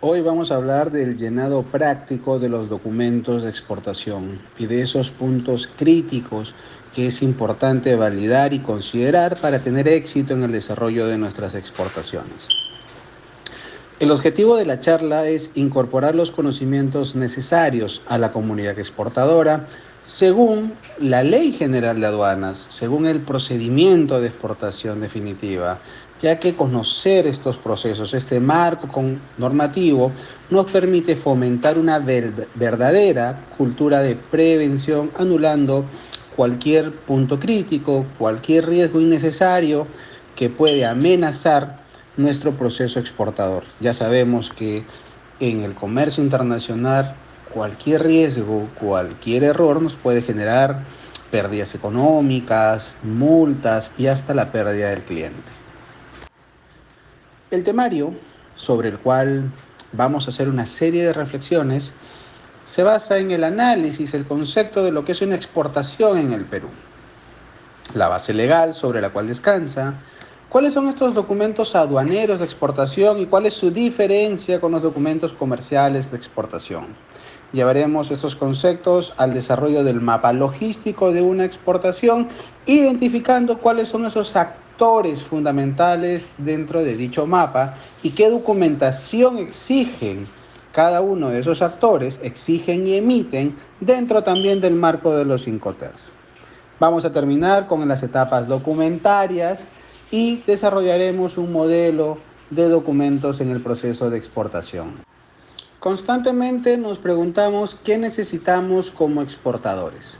Hoy vamos a hablar del llenado práctico de los documentos de exportación y de esos puntos críticos que es importante validar y considerar para tener éxito en el desarrollo de nuestras exportaciones. El objetivo de la charla es incorporar los conocimientos necesarios a la comunidad exportadora según la Ley General de Aduanas, según el procedimiento de exportación definitiva, ya que conocer estos procesos, este marco normativo, nos permite fomentar una verdadera cultura de prevención, anulando cualquier punto crítico, cualquier riesgo innecesario que puede amenazar nuestro proceso exportador. Ya sabemos que en el comercio internacional cualquier riesgo, cualquier error nos puede generar pérdidas económicas, multas y hasta la pérdida del cliente. El temario sobre el cual vamos a hacer una serie de reflexiones se basa en el análisis, el concepto de lo que es una exportación en el Perú, la base legal sobre la cual descansa, cuáles son estos documentos aduaneros de exportación y cuál es su diferencia con los documentos comerciales de exportación. Llevaremos estos conceptos al desarrollo del mapa logístico de una exportación, identificando cuáles son esos actores fundamentales dentro de dicho mapa y qué documentación exigen cada uno de esos actores, exigen y emiten dentro también del marco de los Incoterms. Vamos a terminar con las etapas documentarias y desarrollaremos un modelo de documentos en el proceso de exportación. Constantemente nos preguntamos qué necesitamos como exportadores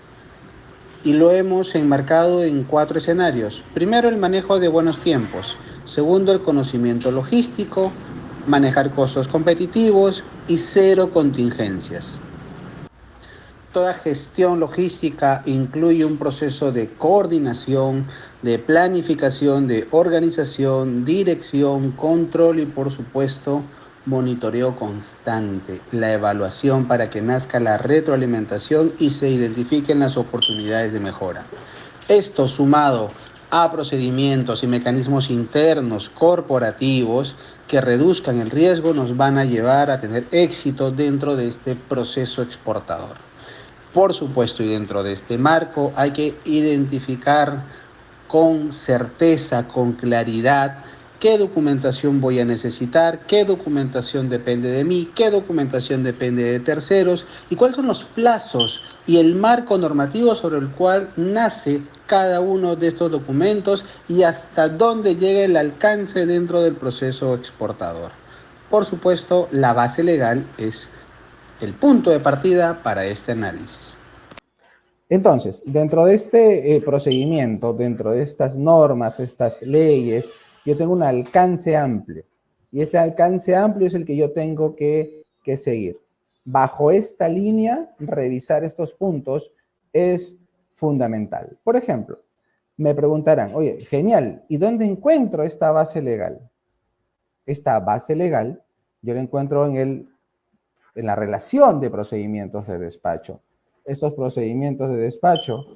y lo hemos enmarcado en 4 escenarios. Primero, el manejo de buenos tiempos. Segundo, el conocimiento logístico, manejar costos competitivos y 0 contingencias. Toda gestión logística incluye un proceso de coordinación, de planificación, de organización, dirección, control y, por supuesto, monitoreo constante, la evaluación para que nazca la retroalimentación y se identifiquen las oportunidades de mejora. Esto sumado a procedimientos y mecanismos internos corporativos que reduzcan el riesgo nos van a llevar a tener éxito dentro de este proceso exportador. Por supuesto, y dentro de este marco hay que identificar con certeza, con claridad, qué documentación voy a necesitar, qué documentación depende de mí, qué documentación depende de terceros y cuáles son los plazos y el marco normativo sobre el cual nace cada uno de estos documentos y hasta dónde llega el alcance dentro del proceso exportador. Por supuesto, la base legal es el punto de partida para este análisis. Entonces, dentro de este procedimiento, dentro de estas normas, estas leyes, yo tengo un alcance amplio. Y ese alcance amplio es el que yo tengo que seguir. Bajo esta línea, revisar estos puntos es fundamental. Por ejemplo, me preguntarán, oye, genial, ¿y dónde encuentro esta base legal? Esta base legal yo la encuentro en la relación de procedimientos de despacho. Estos procedimientos de despacho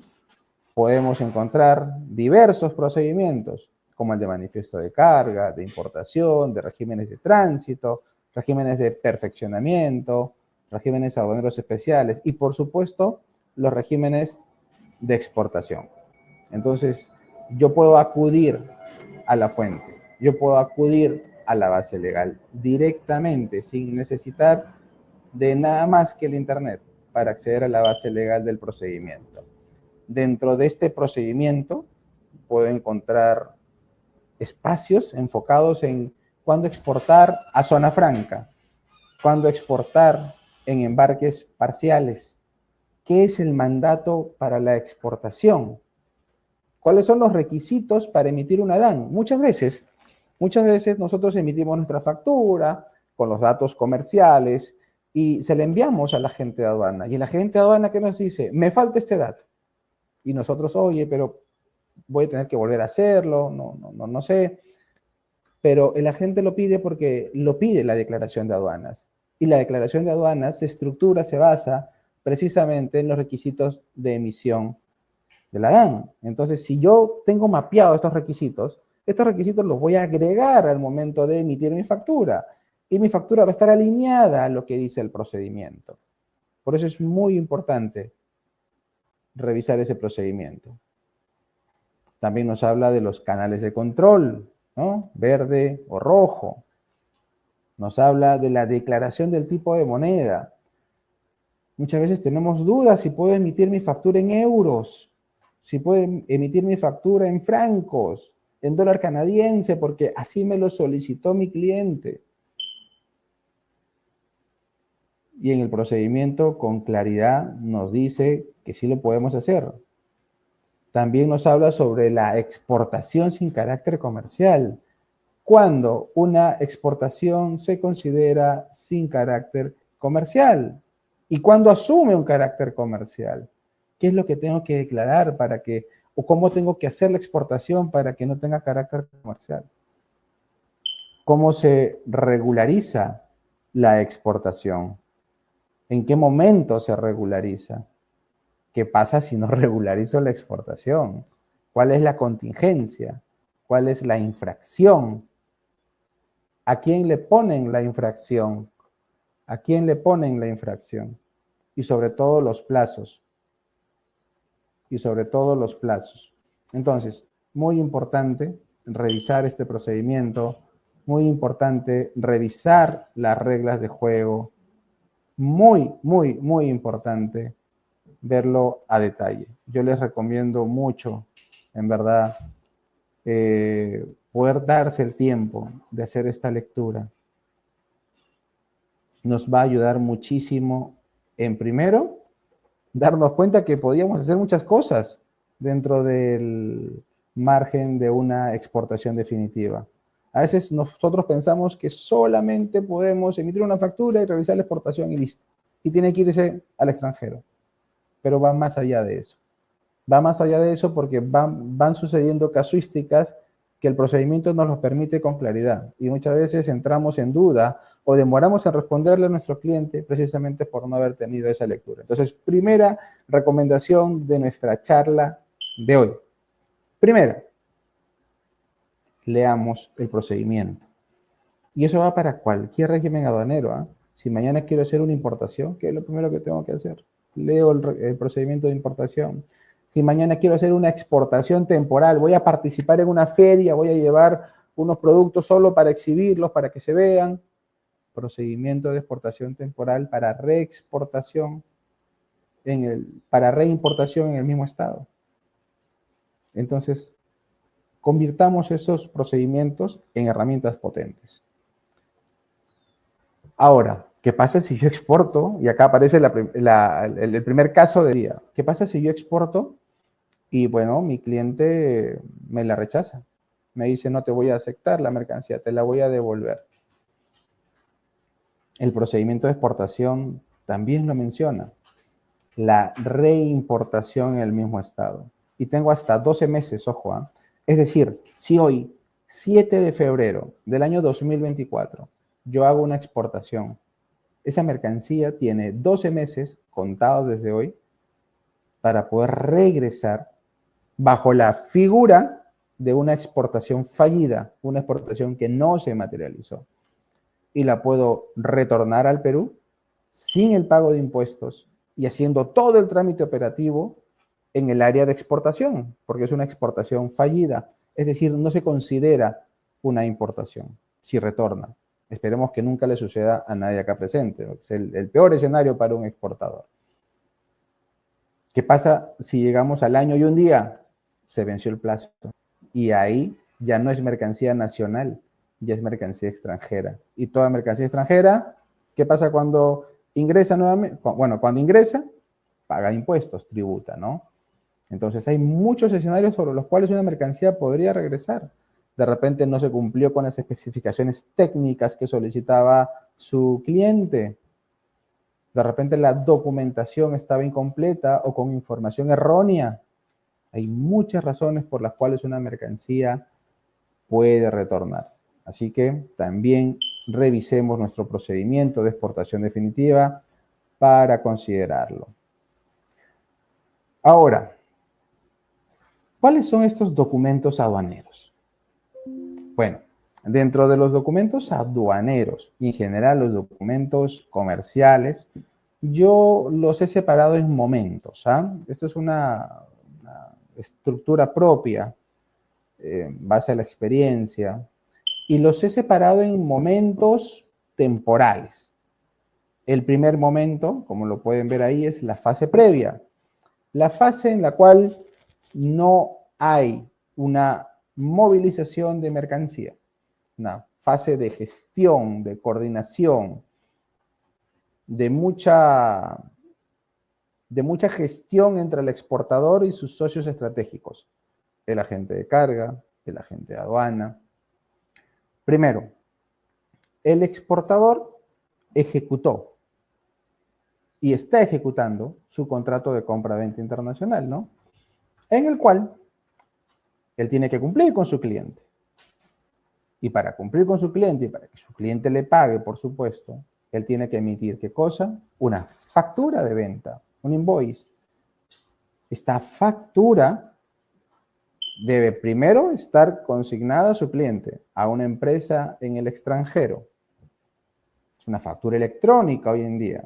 podemos encontrar diversos procedimientos, como el de manifiesto de carga, de importación, de regímenes de tránsito, regímenes de perfeccionamiento, regímenes aduaneros especiales y, por supuesto, los regímenes de exportación. Entonces, yo puedo acudir a la fuente, yo puedo acudir a la base legal directamente, sin necesitar de nada más que el Internet para acceder a la base legal del procedimiento. Dentro de este procedimiento puedo encontrar espacios enfocados en cuándo exportar a zona franca, cuándo exportar en embarques parciales, qué es el mandato para la exportación, cuáles son los requisitos para emitir una DAN. Muchas veces nosotros emitimos nuestra factura con los datos comerciales y se le enviamos al agente de aduana. Y el agente de aduana, ¿qué nos dice? Me falta este dato. Y nosotros, oye, pero voy a tener que volver a hacerlo, no sé. Pero el agente lo pide porque lo pide la declaración de aduanas. Y la declaración de aduanas se estructura, se basa precisamente en los requisitos de emisión de la DAN. Entonces, si yo tengo mapeado estos requisitos los voy a agregar al momento de emitir mi factura. y mi factura va a estar alineada a lo que dice el procedimiento. Por eso es muy importante revisar ese procedimiento. También nos habla de los canales de control, ¿no? Verde o rojo. Nos habla de la declaración del tipo de moneda. Muchas veces tenemos dudas si puedo emitir mi factura en euros, si puedo emitir mi factura en francos, en dólar canadiense, porque así me lo solicitó mi cliente. Y en el procedimiento con claridad nos dice que sí lo podemos hacer. También nos habla sobre la exportación sin carácter comercial. Cuando una exportación se considera sin carácter comercial y cuando asume un carácter comercial. ¿Qué es lo que tengo que declarar para que, o cómo tengo que hacer la exportación para que no tenga carácter comercial? ¿Cómo se regulariza la exportación? ¿En qué momento se regulariza? ¿Qué pasa si no regularizo la exportación? ¿Cuál es la contingencia? ¿Cuál es la infracción? ¿A quién le ponen la infracción? ¿A quién le ponen la infracción? Y sobre todo los plazos. Y sobre todo los plazos. Entonces, muy importante revisar este procedimiento, muy importante revisar las reglas de juego, muy, muy, muy importante verlo a detalle. Yo les recomiendo mucho, en verdad, poder darse el tiempo de hacer esta lectura. Nos va a ayudar muchísimo en primero, darnos cuenta que podíamos hacer muchas cosas dentro del margen de una exportación definitiva. A veces nosotros pensamos que solamente podemos emitir una factura y realizar la exportación y listo. Y tiene que irse al extranjero. Pero va más allá de eso. Va más allá de eso porque van sucediendo casuísticas que el procedimiento nos los permite con claridad. Y muchas veces entramos en duda o demoramos en responderle a nuestro cliente precisamente por no haber tenido esa lectura. Entonces, primera recomendación de nuestra charla de hoy. Primera, leamos el procedimiento. Y eso va para cualquier régimen aduanero, ¿eh? Si mañana quiero hacer una importación, ¿qué es lo primero que tengo que hacer? Leo el procedimiento de importación. Si mañana quiero hacer una exportación temporal, voy a participar en una feria, voy a llevar unos productos solo para exhibirlos, para que se vean. Procedimiento de exportación temporal para reexportación, para reimportación en el mismo estado. Entonces, convirtamos esos procedimientos en herramientas potentes. Ahora, ¿qué pasa si yo exporto? Y acá aparece el primer caso de día. ¿Qué pasa si yo exporto y, bueno, mi cliente me la rechaza? Me dice, no te voy a aceptar la mercancía, te la voy a devolver. El procedimiento de exportación también lo menciona. La reimportación en el mismo estado. Y tengo hasta 12 meses, ojo, ¿eh? Es decir, si hoy, 7 de febrero del año 2024, yo hago una exportación, esa mercancía tiene 12 meses contados desde hoy para poder regresar bajo la figura de una exportación fallida, una exportación que no se materializó. Y la puedo retornar al Perú sin el pago de impuestos y haciendo todo el trámite operativo en el área de exportación, porque es una exportación fallida. Es decir, no se considera una importación si retorna. Esperemos que nunca le suceda a nadie acá presente. Es el peor escenario para un exportador. ¿Qué pasa si llegamos al año y un día se venció el plazo? Y ahí ya no es mercancía nacional, ya es mercancía extranjera. Y toda mercancía extranjera, ¿qué pasa cuando ingresa nuevamente? Bueno, cuando ingresa, paga impuestos, tributa, ¿no? Entonces hay muchos escenarios sobre los cuales una mercancía podría regresar. De repente no se cumplió con las especificaciones técnicas que solicitaba su cliente. De repente la documentación estaba incompleta o con información errónea. Hay muchas razones por las cuales una mercancía puede retornar. Así que también revisemos nuestro procedimiento de exportación definitiva para considerarlo. Ahora, ¿cuáles son estos documentos aduaneros? Bueno, Dentro de los documentos aduaneros y en general los documentos comerciales, yo los he separado en momentos. Esto es una estructura propia, en base a la experiencia, y los he separado en momentos temporales. El primer momento, como lo pueden ver ahí, es la fase previa. La fase en la cual no hay una movilización de mercancía, una fase de gestión, de coordinación, de mucha gestión entre el exportador y sus socios estratégicos, el agente de carga, el agente de aduana. Primero, el exportador ejecutó y está ejecutando su contrato de compra-venta internacional, ¿no? En el cual él tiene que cumplir con su cliente. Y para cumplir con su cliente y para que su cliente le pague, por supuesto, él tiene que emitir, ¿qué cosa? Una factura de venta, un invoice. Esta factura debe primero estar consignada a su cliente, a una empresa en el extranjero. Es una factura electrónica hoy en día.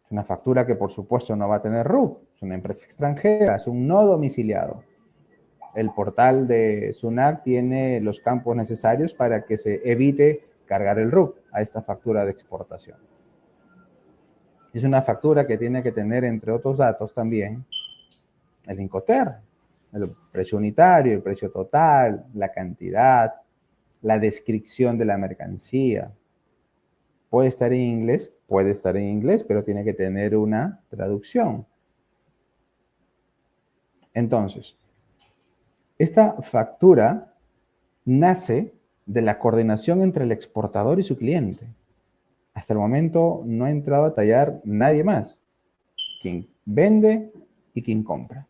Es una factura que, por supuesto, no va a tener RUC. Es una empresa extranjera, es un no domiciliado. El portal de SUNAT tiene los campos necesarios para que se evite cargar el RUC a esta factura de exportación. Es una factura que tiene que tener, entre otros datos también, el Incoterm, el precio unitario, el precio total, la cantidad, la descripción de la mercancía. Puede estar en inglés, pero tiene que tener una traducción. Entonces, esta factura nace de la coordinación entre el exportador y su cliente. Hasta el momento no ha entrado a tallar nadie más. Quien vende y quien compra.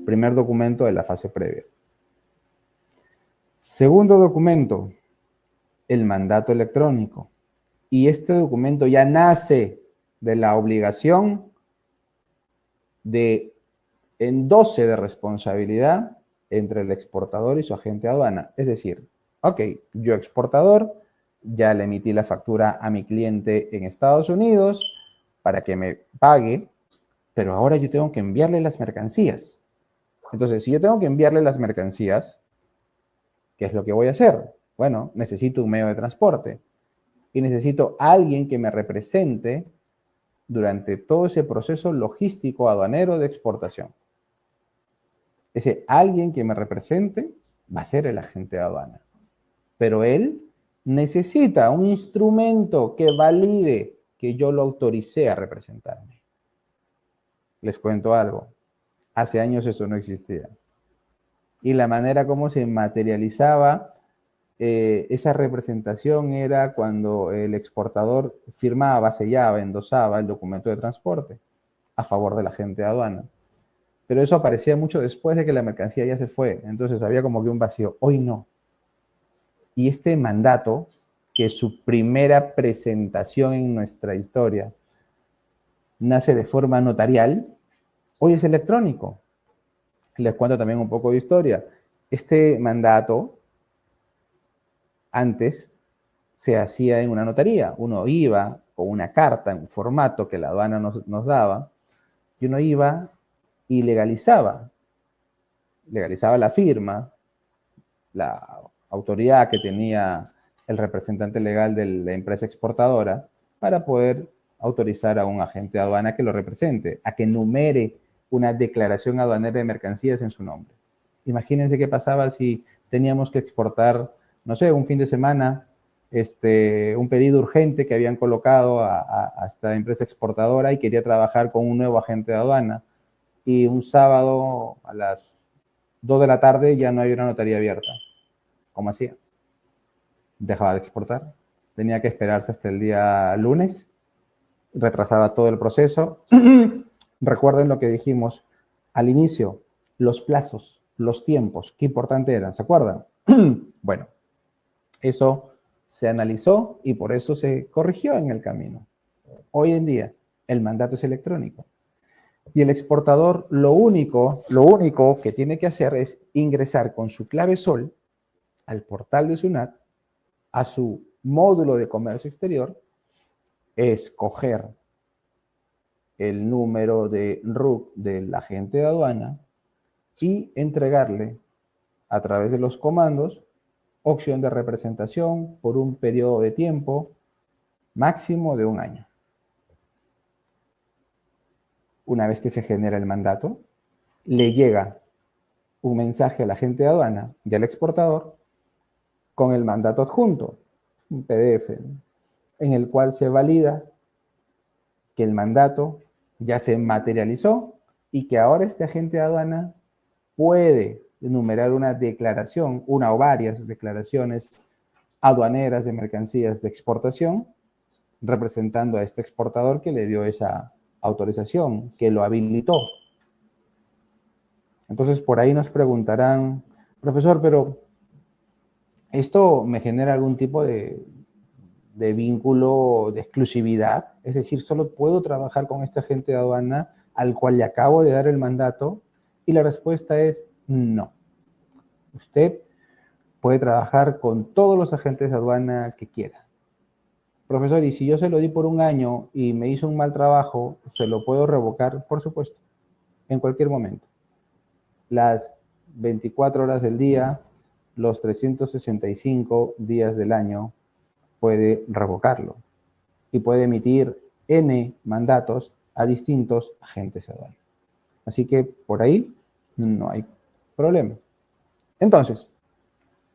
Primer documento de la fase previa. Segundo documento, el mandato electrónico. Y este documento ya nace de la obligación de endose de responsabilidad entre el exportador y su agente de aduana. Es decir, ok, yo exportador, ya le emití la factura a mi cliente en Estados Unidos para que me pague, pero ahora yo tengo que enviarle las mercancías. Entonces, si yo tengo que enviarle las mercancías, ¿qué es lo que voy a hacer? Bueno, necesito un medio de transporte y necesito a alguien que me represente durante todo ese proceso logístico aduanero de exportación. Ese alguien que me represente va a ser el agente de aduana. Pero él necesita un instrumento que valide que yo lo autoricé a representarme. Les cuento algo. Hace años eso no existía. Y la manera como se materializaba esa representación era cuando el exportador firmaba, sellaba, endosaba el documento de transporte a favor del agente de aduana. Pero eso aparecía mucho después de que la mercancía ya se fue. Entonces había como que un vacío. Hoy no. Y este mandato, que es su primera presentación en nuestra historia, nace de forma notarial, hoy es electrónico. Les cuento también un poco de historia. Este mandato antes se hacía en una notaría. Uno iba con una carta en un formato que la aduana nos daba, y uno iba y legalizaba la firma, la autoridad que tenía el representante legal de la empresa exportadora para poder autorizar a un agente de aduana que lo represente, a que numere una declaración aduanera de mercancías en su nombre. Imagínense qué pasaba si teníamos que exportar, no sé, un fin de semana, un pedido urgente que habían colocado a esta empresa exportadora y quería trabajar con un nuevo agente de aduana. Y un sábado a las 2 de la tarde ya no hay una notaría abierta. ¿Cómo hacía? Dejaba de exportar. Tenía que esperarse hasta el día lunes. Retrasaba todo el proceso. Recuerden lo que dijimos al inicio. Los plazos, los tiempos, qué importante eran. ¿Se acuerdan? Bueno, eso se analizó y por eso se corrigió en el camino. Hoy en día, el mandato es electrónico. Y el exportador lo único que tiene que hacer es ingresar con su clave SOL al portal de SUNAT, a su módulo de comercio exterior, escoger el número de RUC del agente de aduana y entregarle a través de los comandos opción de representación por un periodo de tiempo máximo de 1 año. Una vez que se genera el mandato, le llega un mensaje al agente de aduana y al exportador con el mandato adjunto, un PDF, en el cual se valida que el mandato ya se materializó y que ahora este agente de aduana puede enumerar una declaración, una o varias declaraciones aduaneras de mercancías de exportación, representando a este exportador que le dio esa autorización, que lo habilitó. Entonces, por ahí nos preguntarán, profesor, pero ¿esto me genera algún tipo de vínculo de exclusividad? Es decir, ¿solo puedo trabajar con este agente de aduana al cual le acabo de dar el mandato? Y la respuesta es no. Usted puede trabajar con todos los agentes de aduana que quiera. Profesor, y si yo se lo di por 1 año y me hizo un mal trabajo, ¿se lo puedo revocar? Por supuesto, en cualquier momento. Las 24 horas del día, los 365 días del año, puede revocarlo y puede emitir N mandatos a distintos agentes de aduana. Así que por ahí no hay problema. Entonces,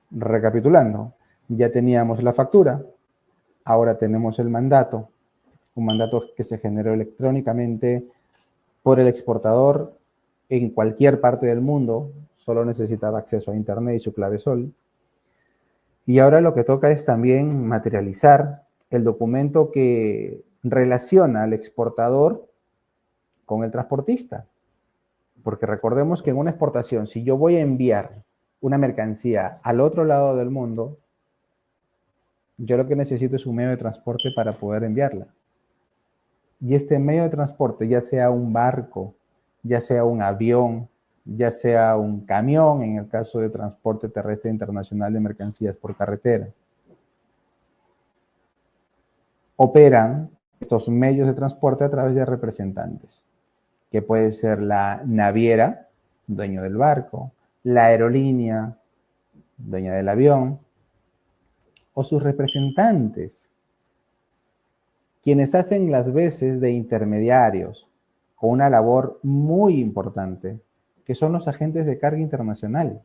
recapitulando, ya teníamos la factura, ahora tenemos el mandato, un mandato que se generó electrónicamente por el exportador en cualquier parte del mundo, solo necesitaba acceso a internet y su clave SOL. Y ahora lo que toca es también materializar el documento que relaciona al exportador con el transportista. Porque recordemos que en una exportación, si yo voy a enviar una mercancía al otro lado del mundo, yo lo que necesito es un medio de transporte para poder enviarla. Y este medio de transporte, ya sea un barco, ya sea un avión, ya sea un camión, en el caso de transporte terrestre internacional de mercancías por carretera, operan estos medios de transporte a través de representantes, que puede ser la naviera, dueño del barco, la aerolínea, dueña del avión, o sus representantes, quienes hacen las veces de intermediarios con una labor muy importante, que son los agentes de carga internacional.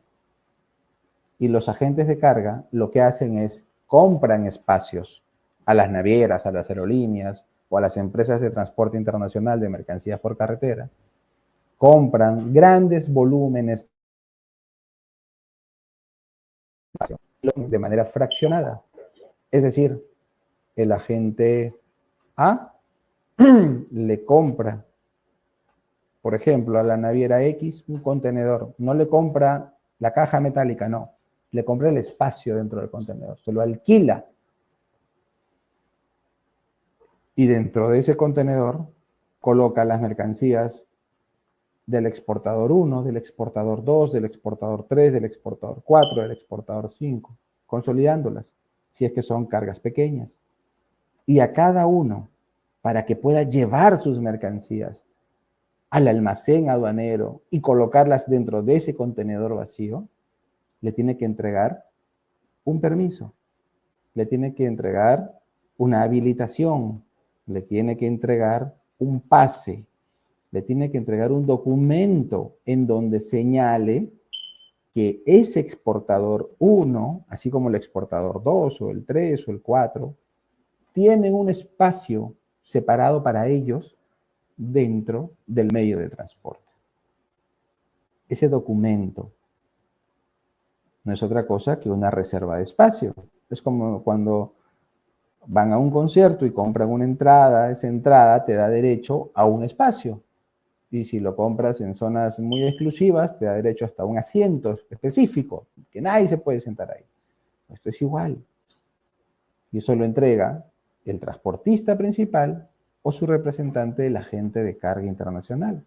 Y los agentes de carga lo que hacen es compran espacios a las navieras, a las aerolíneas o a las empresas de transporte internacional de mercancías por carretera, compran grandes volúmenes de manera fraccionada. Es decir, el agente A le compra, por ejemplo, a la naviera X un contenedor. No le compra la caja metálica, no. Le compra el espacio dentro del contenedor. Se lo alquila. Y dentro de ese contenedor coloca las mercancías del exportador 1, del exportador 2, del exportador 3, del exportador 4, del exportador 5, consolidándolas, si es que son cargas pequeñas. Y a cada uno, para que pueda llevar sus mercancías al almacén aduanero y colocarlas dentro de ese contenedor vacío, le tiene que entregar un permiso, le tiene que entregar una habilitación, le tiene que entregar un pase, le tiene que entregar un documento en donde señale que ese exportador 1, así como el exportador 2 o el 3 o el 4, tienen un espacio separado para ellos dentro del medio de transporte. Ese documento no es otra cosa que una reserva de espacio. Es como cuando van a un concierto y compran una entrada, esa entrada te da derecho a un espacio. Y si lo compras en zonas muy exclusivas, te da derecho hasta un asiento específico, que nadie se puede sentar ahí. Esto es igual. Y eso lo entrega el transportista principal o su representante, el agente de carga internacional.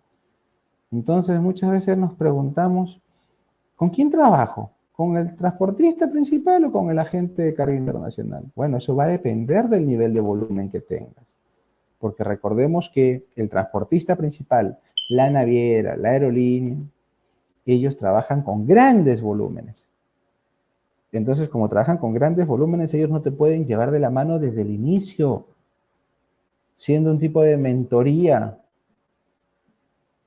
Entonces, muchas veces nos preguntamos, ¿con quién trabajo? ¿Con el transportista principal o con el agente de carga internacional? Bueno, eso va a depender del nivel de volumen que tengas. Porque recordemos que el transportista principal, la naviera, la aerolínea, ellos trabajan con grandes volúmenes. Entonces, como trabajan con grandes volúmenes, ellos no te pueden llevar de la mano desde el inicio, siendo un tipo de mentoría,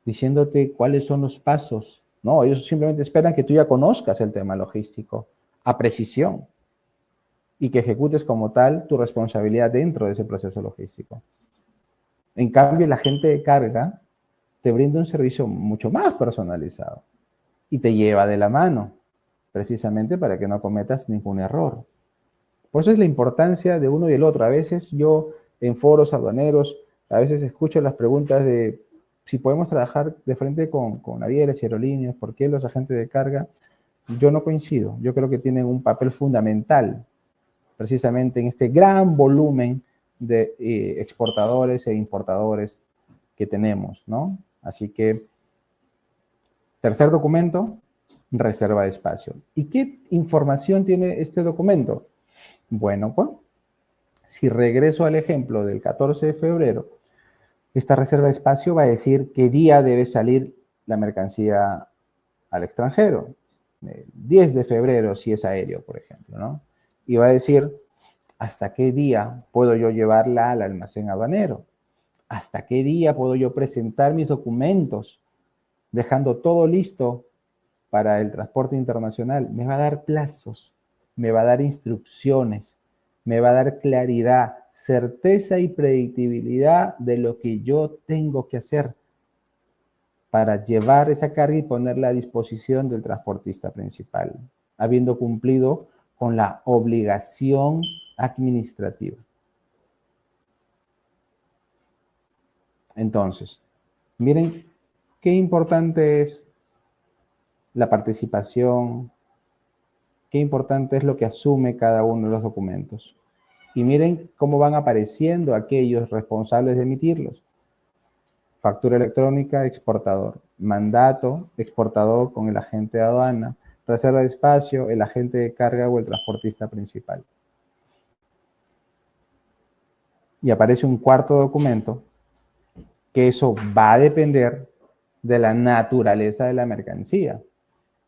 diciéndote cuáles son los pasos. No, ellos simplemente esperan que tú ya conozcas el tema logístico a precisión y que ejecutes como tal tu responsabilidad dentro de ese proceso logístico. En cambio, la gente de carga te brinda un servicio mucho más personalizado y te lleva de la mano, precisamente para que no cometas ningún error. Por eso es la importancia de uno y el otro. A veces yo en foros aduaneros, a veces escucho las preguntas de si podemos trabajar de frente con navieras y aerolíneas, ¿por qué los agentes de carga? Yo no coincido. Yo creo que tienen un papel fundamental precisamente en este gran volumen de exportadores e importadores que tenemos, ¿no? Así que, tercer documento, reserva de espacio. ¿Y qué información tiene este documento? Bueno, pues, si regreso al ejemplo del 14 de febrero, esta reserva de espacio va a decir qué día debe salir la mercancía al extranjero. El 10 de febrero, si es aéreo, por ejemplo, ¿no? Y va a decir hasta qué día puedo yo llevarla al almacén aduanero. Hasta qué día puedo yo presentar mis documentos, dejando todo listo para el transporte internacional. Me va a dar plazos, me va a dar instrucciones, me va a dar claridad, certeza y predictibilidad de lo que yo tengo que hacer para llevar esa carga y ponerla a disposición del transportista principal, habiendo cumplido con la obligación administrativa. Entonces, miren qué importante es la participación, qué importante es lo que asume cada uno de los documentos. Y miren cómo van apareciendo aquellos responsables de emitirlos. Factura electrónica, exportador. Mandato, exportador con el agente de aduana. Reserva de espacio, el agente de carga o el transportista principal. Y aparece un cuarto documento, que eso va a depender de la naturaleza de la mercancía.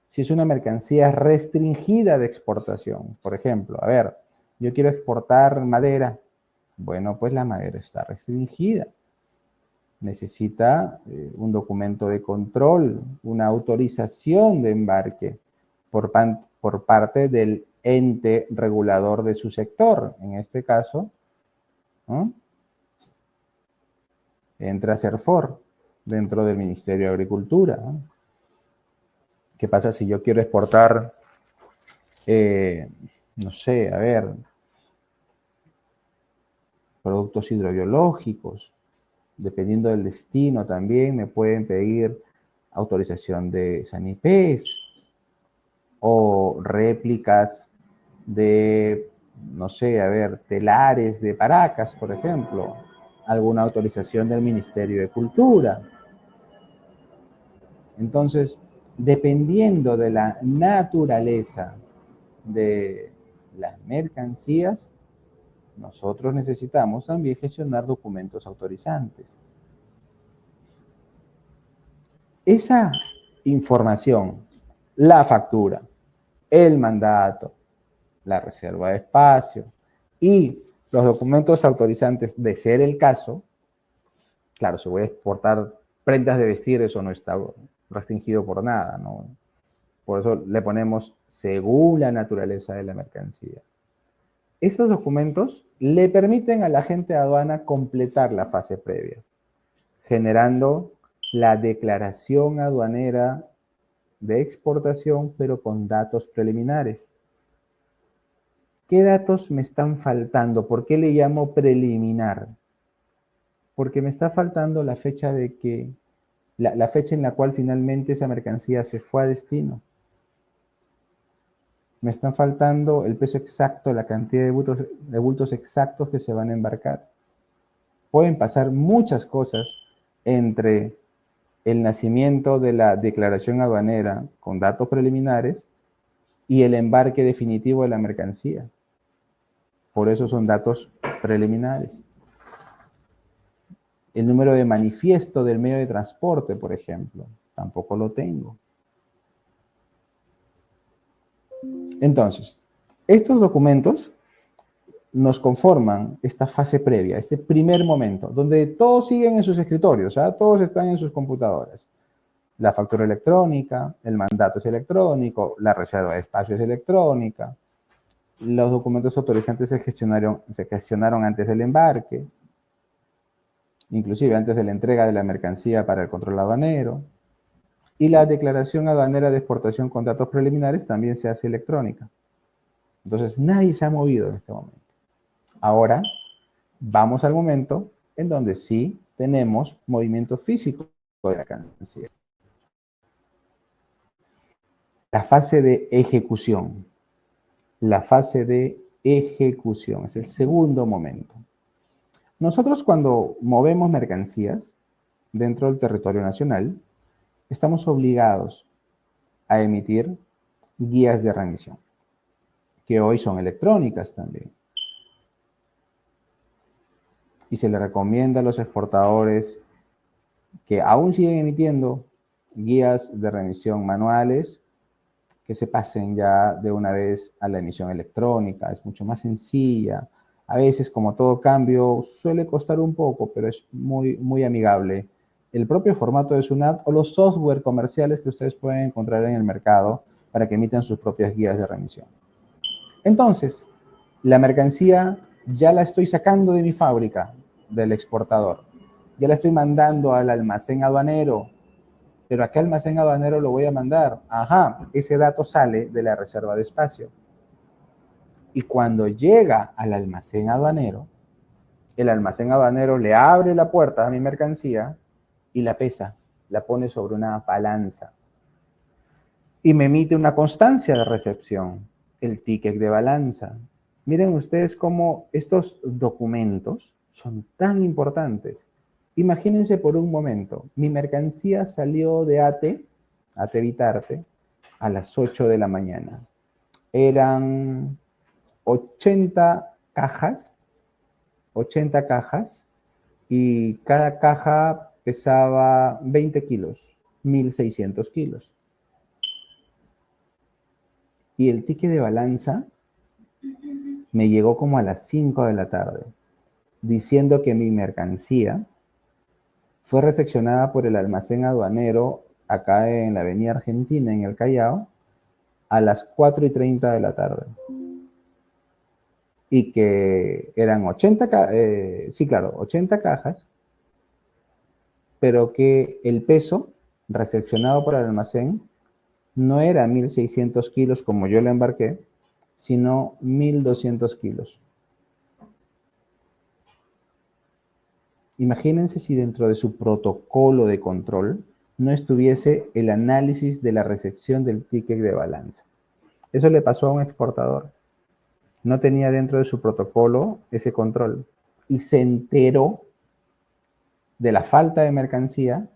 Si es una mercancía restringida de exportación, por ejemplo, a ver, yo quiero exportar madera. Bueno, pues la madera está restringida. Necesita un documento de control, una autorización de embarque por parte del ente regulador de su sector. En este caso, ¿no?, entra CERFOR dentro del Ministerio de Agricultura, ¿no? ¿Qué pasa si yo quiero exportar, no sé, a ver, productos hidrobiológicos? Dependiendo del destino también me pueden pedir autorización de Sanipes o réplicas de, no sé, a ver, telares de Paracas, por ejemplo, alguna autorización del Ministerio de Cultura. Entonces, dependiendo de la naturaleza de las mercancías, nosotros necesitamos también gestionar documentos autorizantes. Esa información, la factura, el mandato, la reserva de espacio y los documentos autorizantes, de ser el caso, claro, si voy a exportar prendas de vestir, eso no está restringido por nada, ¿no? Por eso le ponemos según la naturaleza de la mercancía. Esos documentos le permiten a la agente de aduana completar la fase previa, generando la declaración aduanera de exportación, pero con datos preliminares. ¿Qué datos me están faltando? ¿Por qué le llamo preliminar? Porque me está faltando la fecha de que, la fecha en la cual finalmente esa mercancía se fue a destino. Me están faltando el peso exacto, la cantidad de bultos exactos que se van a embarcar. Pueden pasar muchas cosas entre el nacimiento de la declaración aduanera con datos preliminares y el embarque definitivo de la mercancía. Por eso son datos preliminares. El número de manifiesto del medio de transporte, por ejemplo, tampoco lo tengo. Entonces, estos documentos nos conforman esta fase previa, este primer momento, donde todos siguen en sus escritorios, todos están en sus computadoras. La factura electrónica, el mandato es electrónico, la reserva de espacio es electrónica, los documentos autorizantes se gestionaron antes del embarque, inclusive antes de la entrega de la mercancía para el control aduanero, y la declaración aduanera de exportación con datos preliminares también se hace electrónica. Entonces, nadie se ha movido en este momento. Ahora, vamos al momento en donde sí tenemos movimiento físico de la mercancía. La fase de ejecución. La fase de ejecución es el segundo momento. Nosotros cuando movemos mercancías dentro del territorio nacional, estamos obligados a emitir guías de remisión, que hoy son electrónicas también. Y se le recomienda a los exportadores que aún siguen emitiendo guías de remisión manuales, que se pasen ya de una vez a la emisión electrónica. Es mucho más sencilla. A veces, como todo cambio, suele costar un poco, pero es muy, muy amigable. El propio formato de SUNAT o los software comerciales que ustedes pueden encontrar en el mercado para que emitan sus propias guías de remisión. Entonces, la mercancía ya la estoy sacando de mi fábrica, del exportador. Ya la estoy mandando al almacén aduanero. ¿Pero a qué almacén aduanero lo voy a mandar? Ajá, ese dato sale de la reserva de espacio. Y cuando llega al almacén aduanero, el almacén aduanero le abre la puerta a mi mercancía y la pesa, la pone sobre una balanza. Y me emite una constancia de recepción, el ticket de balanza. Miren ustedes cómo estos documentos son tan importantes. Imagínense por un momento, mi mercancía salió de ATE Vitarte, a las 8 de la mañana. Eran 80 cajas, y cada caja pesaba 20 kilos, 1.600 kilos. Y el ticket de balanza me llegó como a las 5 de la tarde, diciendo que mi mercancía fue recepcionada por el almacén aduanero acá en la avenida Argentina, en el Callao, a las 4:30 de la tarde. Y que eran 80 cajas, pero que el peso recepcionado por el almacén no era 1.600 kilos como yo le embarqué, sino 1.200 kilos. Imagínense si dentro de su protocolo de control no estuviese el análisis de la recepción del ticket de balanza. Eso le pasó a un exportador. No tenía dentro de su protocolo ese control y se enteró de la falta de mercancía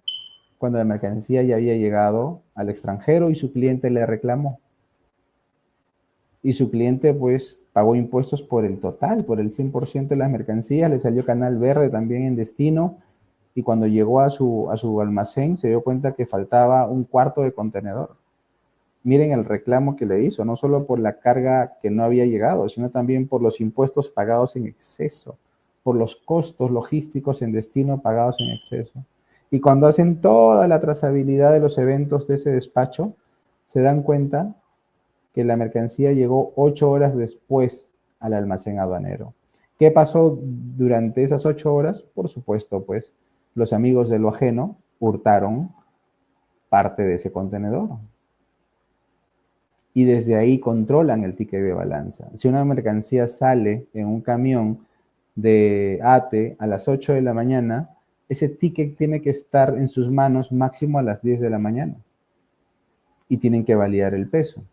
cuando la mercancía ya había llegado al extranjero y su cliente le reclamó. Y su cliente pues pagó impuestos por el total, por el 100% de las mercancías, le salió canal verde también en destino y cuando llegó a su almacén se dio cuenta que faltaba un cuarto de contenedor. Miren el reclamo que le hizo, no solo por la carga que no había llegado, sino también por los impuestos pagados en exceso, por los costos logísticos en destino pagados en exceso. Y cuando hacen toda la trazabilidad de los eventos de ese despacho, se dan cuenta que la mercancía llegó 8 horas después al almacén aduanero. ¿Qué pasó durante esas 8 horas? Por supuesto, pues, los amigos de lo ajeno hurtaron parte de ese contenedor. Y desde ahí controlan el ticket de balanza. Si una mercancía sale en un camión de ATE a las 8 de la mañana, ese ticket tiene que estar en sus manos máximo a las 10 de la mañana. Y tienen que validar el peso.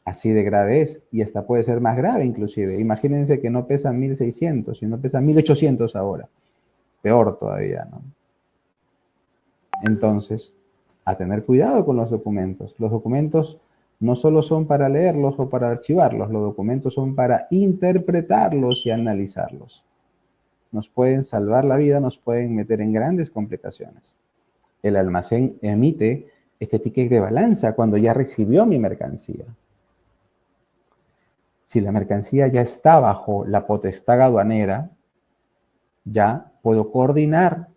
Así de grave es, y hasta puede ser más grave inclusive. Imagínense que no pesa 1.600, sino pesa 1.800 ahora. Peor todavía, ¿no? Entonces, a tener cuidado con los documentos. Los documentos no solo son para leerlos o para archivarlos, los documentos son para interpretarlos y analizarlos. Nos pueden salvar la vida, nos pueden meter en grandes complicaciones. El almacén emite este ticket de balanza cuando ya recibió mi mercancía. Si la mercancía ya está bajo la potestad aduanera, ya puedo coordinar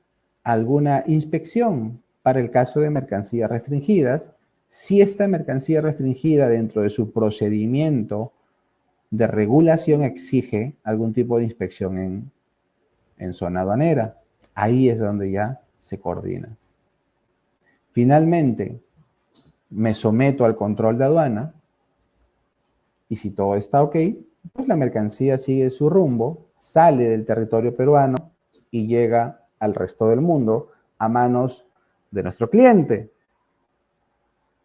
alguna inspección para el caso de mercancías restringidas, si esta mercancía restringida dentro de su procedimiento de regulación exige algún tipo de inspección en zona aduanera. Ahí es donde ya se coordina. Finalmente, me someto al control de aduana y si todo está ok, pues la mercancía sigue su rumbo, sale del territorio peruano y llega al resto del mundo a manos de nuestro cliente.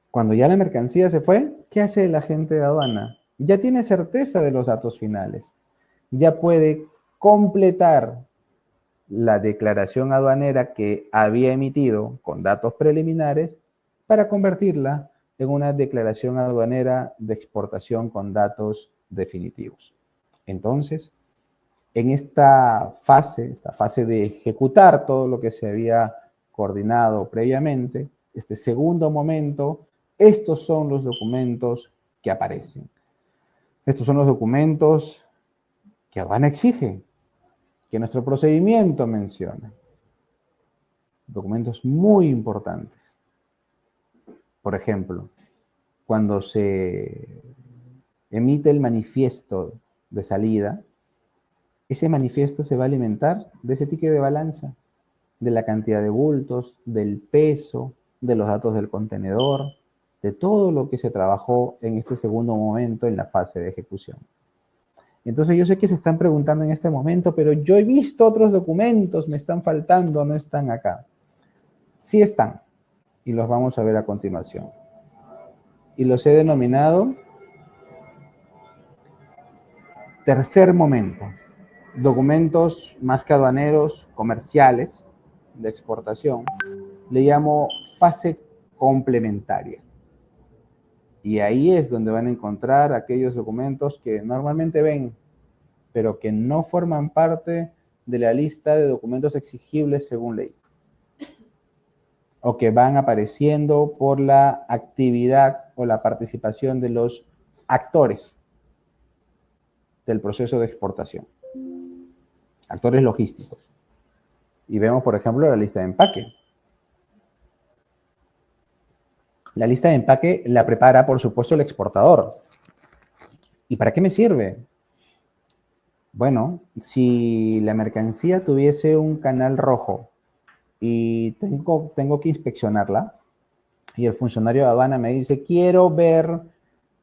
Cuando ya la mercancía se fue, ¿qué hace el agente de aduana? Ya tiene certeza de los datos finales. Ya puede completar la declaración aduanera que había emitido con datos preliminares para convertirla en una declaración aduanera de exportación con datos definitivos. Entonces, en esta fase de ejecutar todo lo que se había coordinado previamente, este segundo momento, estos son los documentos que aparecen. Estos son los documentos que aduana exige, que nuestro procedimiento menciona. Documentos muy importantes. Por ejemplo, cuando se emite el manifiesto de salida, ese manifiesto se va a alimentar de ese ticket de balanza, de la cantidad de bultos, del peso, de los datos del contenedor, de todo lo que se trabajó en este segundo momento en la fase de ejecución. Entonces yo sé que se están preguntando en este momento, pero yo he visto otros documentos, me están faltando, no están acá. Sí están, y los vamos a ver a continuación. Y los he denominado tercer momento. Documentos más que aduaneros, comerciales, de exportación, le llamo fase complementaria. Y ahí es donde van a encontrar aquellos documentos que normalmente ven, pero que no forman parte de la lista de documentos exigibles según ley, o que van apareciendo por la actividad o la participación de los actores del proceso de exportación, actores logísticos. Y vemos, por ejemplo, la lista de empaque. La lista de empaque la prepara, por supuesto, el exportador. ¿Y para qué me sirve? Bueno, si la mercancía tuviese un canal rojo y tengo que inspeccionarla, y el funcionario de aduana me dice, quiero ver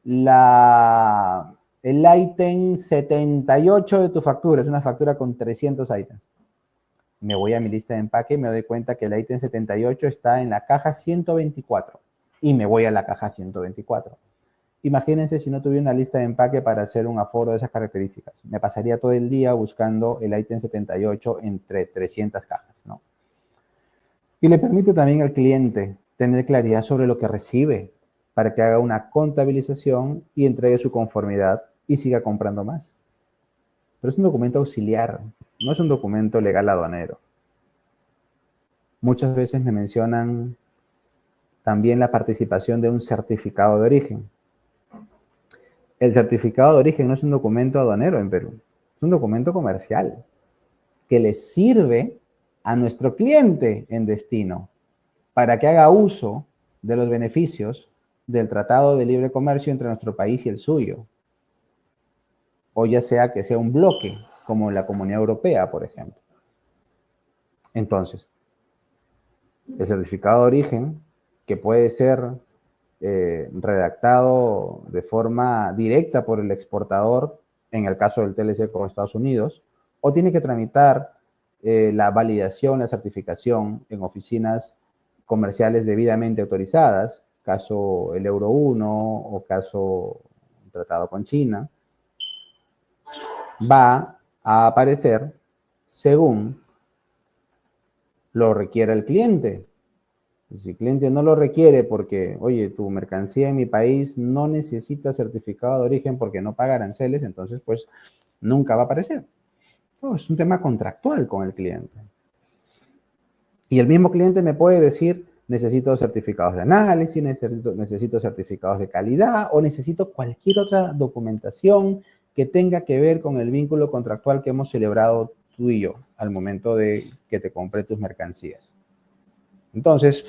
el ítem 78 de tu factura, es una factura con 300 ítems. Me voy a mi lista de empaque y me doy cuenta que el ítem 78 está en la caja 124 y me voy a la caja 124. Imagínense si no tuviera una lista de empaque para hacer un aforo de esas características. Me pasaría todo el día buscando el ítem 78 entre 300 cajas, ¿no? Y le permite también al cliente tener claridad sobre lo que recibe para que haga una contabilización y entregue su conformidad y siga comprando más. Pero es un documento auxiliar, no es un documento legal aduanero. Muchas veces me mencionan también la participación de un certificado de origen. El certificado de origen no es un documento aduanero en Perú, es un documento comercial que le sirve a nuestro cliente en destino para que haga uso de los beneficios del Tratado de Libre Comercio entre nuestro país y el suyo. O ya sea que sea un bloque, como la Comunidad Europea, por ejemplo. Entonces, el certificado de origen, que puede ser redactado de forma directa por el exportador, en el caso del TLC con Estados Unidos, o tiene que tramitar la validación, la certificación en oficinas comerciales debidamente autorizadas, caso el Euro 1 o caso un tratado con China, va a aparecer según lo requiera el cliente. Si el cliente no lo requiere porque, oye, tu mercancía en mi país no necesita certificado de origen porque no paga aranceles, entonces pues nunca va a aparecer. No, es un tema contractual con el cliente. Y el mismo cliente me puede decir, necesito certificados de análisis, necesito certificados de calidad o necesito cualquier otra documentación que tenga que ver con el vínculo contractual que hemos celebrado tú y yo al momento de que te compré tus mercancías. Entonces,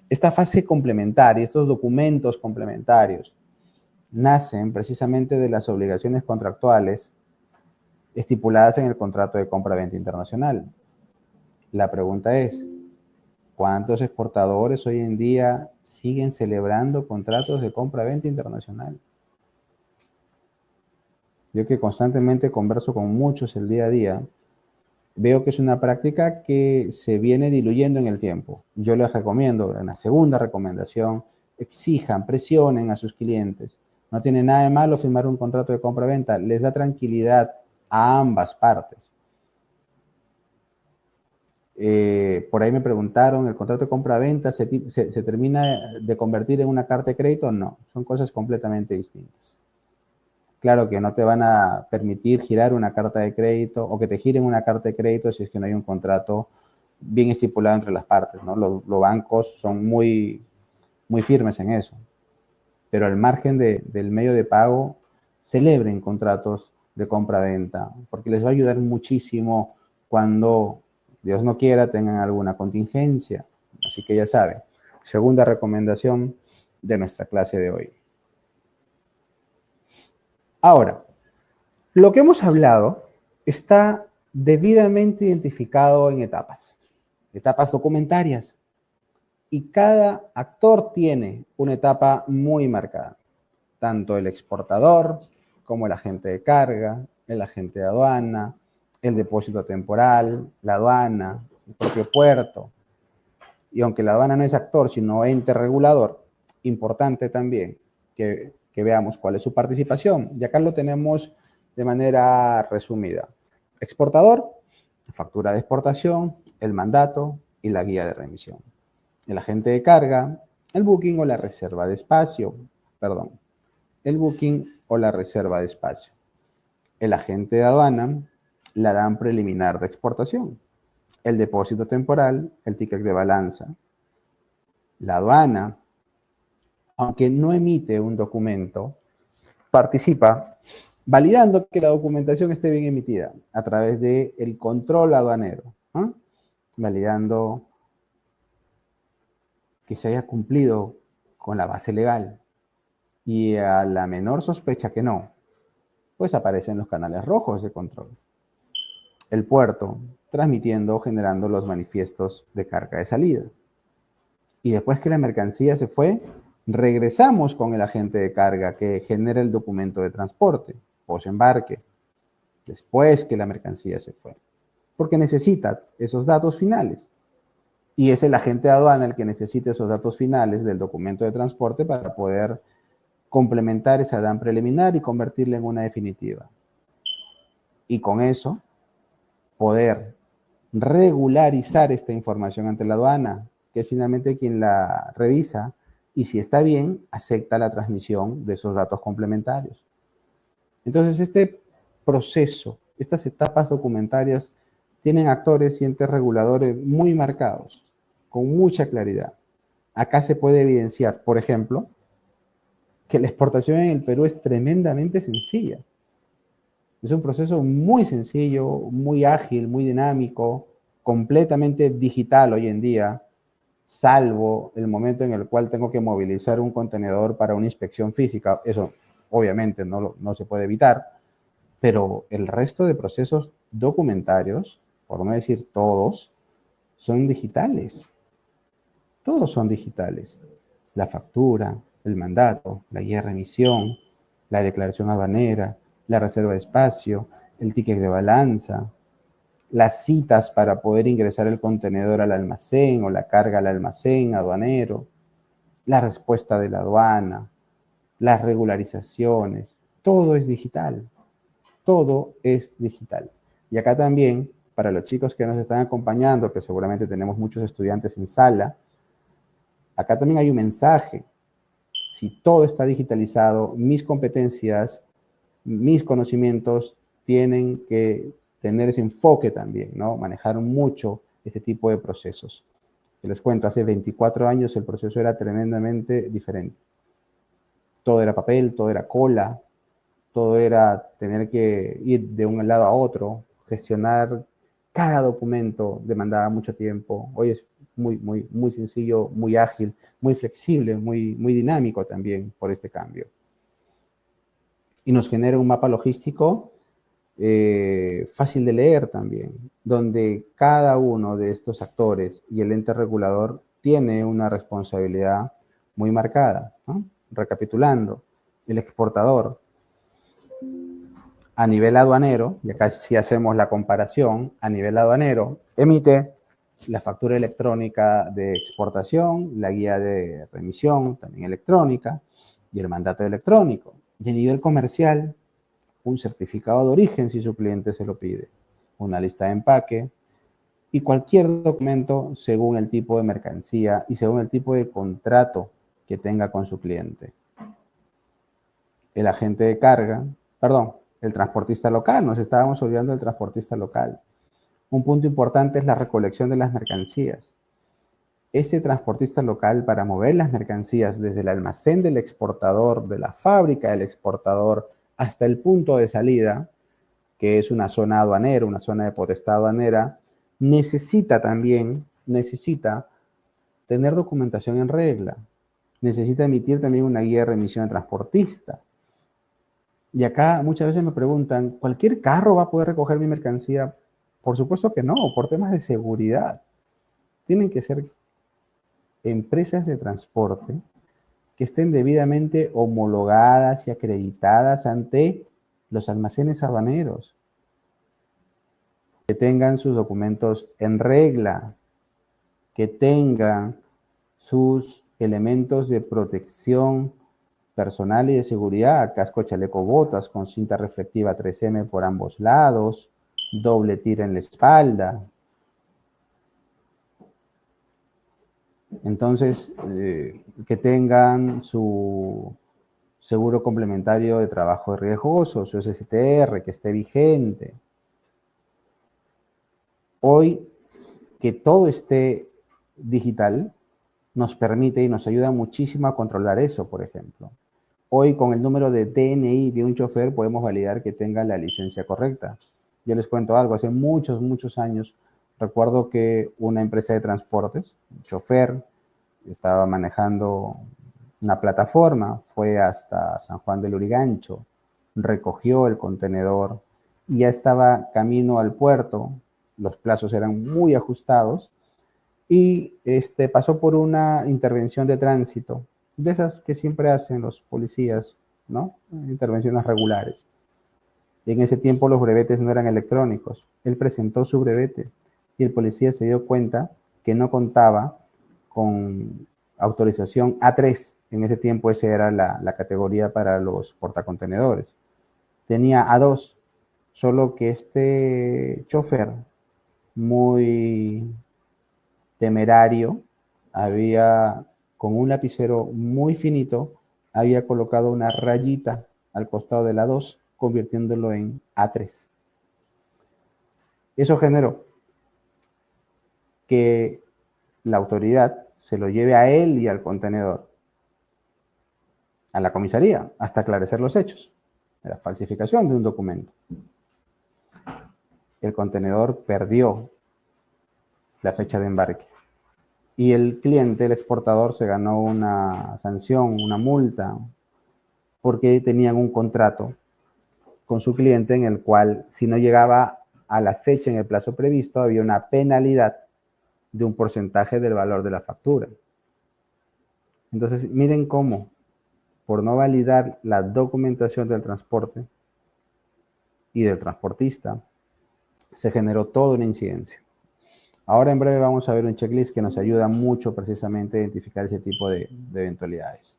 esta fase complementaria, estos documentos complementarios, nacen precisamente de las obligaciones contractuales estipuladas en el contrato de compra-venta internacional. La pregunta es, ¿cuántos exportadores hoy en día siguen celebrando contratos de compra-venta internacional? Yo que constantemente converso con muchos el día a día, veo que es una práctica que se viene diluyendo en el tiempo. Yo les recomiendo, en la segunda recomendación, exijan, presionen a sus clientes. No tiene nada de malo firmar un contrato de compra-venta, les da tranquilidad a ambas partes. Por ahí me preguntaron, ¿el contrato de compra-venta se termina de convertir en una carta de crédito? No, son cosas completamente distintas. Claro que no te van a permitir girar una carta de crédito o que te giren una carta de crédito si es que no hay un contrato bien estipulado entre las partes, ¿no? Los bancos son muy firmes en eso. Pero al margen del medio de pago, celebren contratos de compra-venta, porque les va a ayudar muchísimo cuando, Dios no quiera, tengan alguna contingencia. Así que ya saben, segunda recomendación de nuestra clase de hoy. Ahora, lo que hemos hablado está debidamente identificado en etapas documentarias. Y cada actor tiene una etapa muy marcada. Tanto el exportador como el agente de carga, el agente de aduana, el depósito temporal, la aduana, el propio puerto. Y aunque la aduana no es actor, sino ente regulador, importante también que veamos cuál es su participación. Y acá lo tenemos de manera resumida. Exportador, factura de exportación, el mandato y la guía de remisión. El agente de carga, el booking o la reserva de espacio. Perdón, el booking o la reserva de espacio. El agente de aduana, la DAN preliminar de exportación. El depósito temporal, el ticket de balanza. La aduana, aunque no emite un documento, participa validando que la documentación esté bien emitida a través del control aduanero, ¿eh? Validando que se haya cumplido con la base legal. Y a la menor sospecha que no, pues aparecen los canales rojos de control. El puerto, transmitiendo o generando los manifiestos de carga de salida. Y después que la mercancía se fue, regresamos con el agente de carga que genera el documento de transporte, post-embarque, después que la mercancía se fue. Porque necesita esos datos finales. Y es el agente de aduana el que necesita esos datos finales del documento de transporte para poder complementar esa DAN preliminar y convertirla en una definitiva. Y con eso, poder regularizar esta información ante la aduana, que es finalmente quien la revisa, y si está bien, acepta la transmisión de esos datos complementarios. Entonces, este proceso, estas etapas documentarias, tienen actores y entes reguladores muy marcados, con mucha claridad. Acá se puede evidenciar, por ejemplo, que la exportación en el Perú es tremendamente sencilla. Es un proceso muy sencillo, muy ágil, muy dinámico, completamente digital hoy en día, salvo el momento en el cual tengo que movilizar un contenedor para una inspección física. Eso obviamente no se puede evitar, pero el resto de procesos documentarios, por no decir todos, son digitales. Todos son digitales. La factura, el mandato, la guía de remisión, la declaración aduanera, la reserva de espacio, el ticket de balanza, las citas para poder ingresar el contenedor al almacén o la carga al almacén aduanero, la respuesta de la aduana, las regularizaciones, todo es digital. Todo es digital. Y acá también, para los chicos que nos están acompañando, que seguramente tenemos muchos estudiantes en sala, acá también hay un mensaje. Si todo está digitalizado, mis competencias, mis conocimientos tienen que tener ese enfoque también, ¿no? Manejar mucho este tipo de procesos. Les cuento, hace 24 años el proceso era tremendamente diferente. Todo era papel, todo era cola, todo era tener que ir de un lado a otro, gestionar cada documento demandaba mucho tiempo. Hoy es muy sencillo, muy ágil, muy flexible, muy dinámico también por este cambio. Y nos genera un mapa logístico fácil de leer también, donde cada uno de estos actores y el ente regulador tiene una responsabilidad muy marcada, ¿no? Recapitulando, el exportador a nivel aduanero, y acá sí hacemos la comparación, a nivel aduanero, emite la factura electrónica de exportación, la guía de remisión, también electrónica, y el mandato electrónico. Y a nivel comercial, un certificado de origen si su cliente se lo pide, una lista de empaque y cualquier documento según el tipo de mercancía y según el tipo de contrato que tenga con su cliente. El agente de carga, perdón, el transportista local, nos estábamos olvidando del transportista local. Un punto importante es la recolección de las mercancías. Este transportista local, para mover las mercancías desde el almacén del exportador, de la fábrica del exportador, hasta el punto de salida, que es una zona aduanera, una zona de potestad aduanera, necesita tener documentación en regla. Necesita emitir también una guía de remisión de transportista. Y acá muchas veces me preguntan, ¿cualquier carro va a poder recoger mi mercancía? Por supuesto que no, por temas de seguridad. Tienen que ser empresas de transporte que estén debidamente homologadas y acreditadas ante los almacenes aduaneros, que tengan sus documentos en regla, que tengan sus elementos de protección personal y de seguridad, casco, chaleco, botas con cinta reflectiva 3M por ambos lados, doble tira en la espalda. Entonces, que tengan su seguro complementario de trabajo riesgoso, su SSTR, que esté vigente. Hoy, que todo esté digital, nos permite y nos ayuda muchísimo a controlar eso, por ejemplo. Hoy, con el número de DNI de un chofer, podemos validar que tenga la licencia correcta. Yo les cuento algo, hace muchos años, recuerdo que una empresa de transportes, un chofer, estaba manejando una plataforma, fue hasta San Juan del Urigancho, recogió el contenedor y ya estaba camino al puerto, los plazos eran muy ajustados y pasó por una intervención de tránsito, de esas que siempre hacen los policías, ¿no? Intervenciones regulares. Y en ese tiempo los brevetes no eran electrónicos. Él presentó su brevete y el policía se dio cuenta que no contaba con autorización A3. En ese tiempo esa era la categoría para los portacontenedores. Tenía A2, solo que este chofer, muy temerario, había, con un lapicero muy finito, había colocado una rayita al costado de la 2, convirtiéndolo en A3. Eso generó que la autoridad se lo lleve a él y al contenedor, a la comisaría, hasta aclarecer los hechos de la falsificación de un documento. El contenedor perdió la fecha de embarque y el cliente, el exportador, se ganó una sanción, una multa, porque tenían un contrato con su cliente en el cual, si no llegaba a la fecha en el plazo previsto, había una penalidad de un porcentaje del valor de la factura. Entonces, miren cómo, por no validar la documentación del transporte y del transportista, se generó toda una incidencia. Ahora en breve vamos a ver un checklist que nos ayuda mucho precisamente a identificar ese tipo de eventualidades.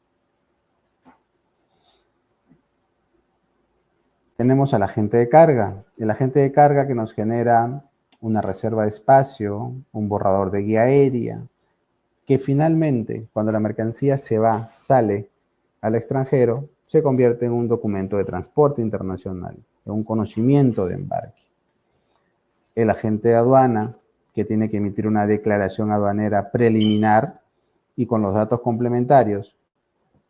Tenemos al agente de carga. El agente de carga que nos genera una reserva de espacio, un borrador de guía aérea, que finalmente, cuando la mercancía sale al extranjero, se convierte en un documento de transporte internacional, en un conocimiento de embarque. El agente de aduana, que tiene que emitir una declaración aduanera preliminar y con los datos complementarios,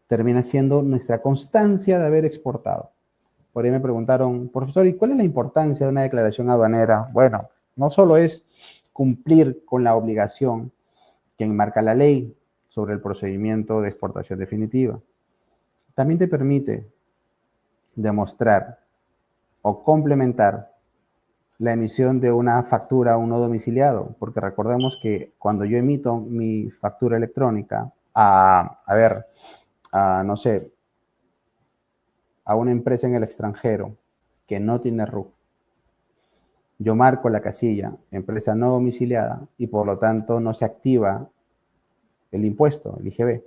termina siendo nuestra constancia de haber exportado. Por ahí me preguntaron, profesor, ¿y cuál es la importancia de una declaración aduanera? Bueno, no solo es cumplir con la obligación que enmarca la ley sobre el procedimiento de exportación definitiva, también te permite demostrar o complementar la emisión de una factura a un no domiciliado, porque recordemos que cuando yo emito mi factura electrónica no sé, a una empresa en el extranjero que no tiene RUC, yo marco la casilla empresa no domiciliada y por lo tanto no se activa el impuesto, el IGB.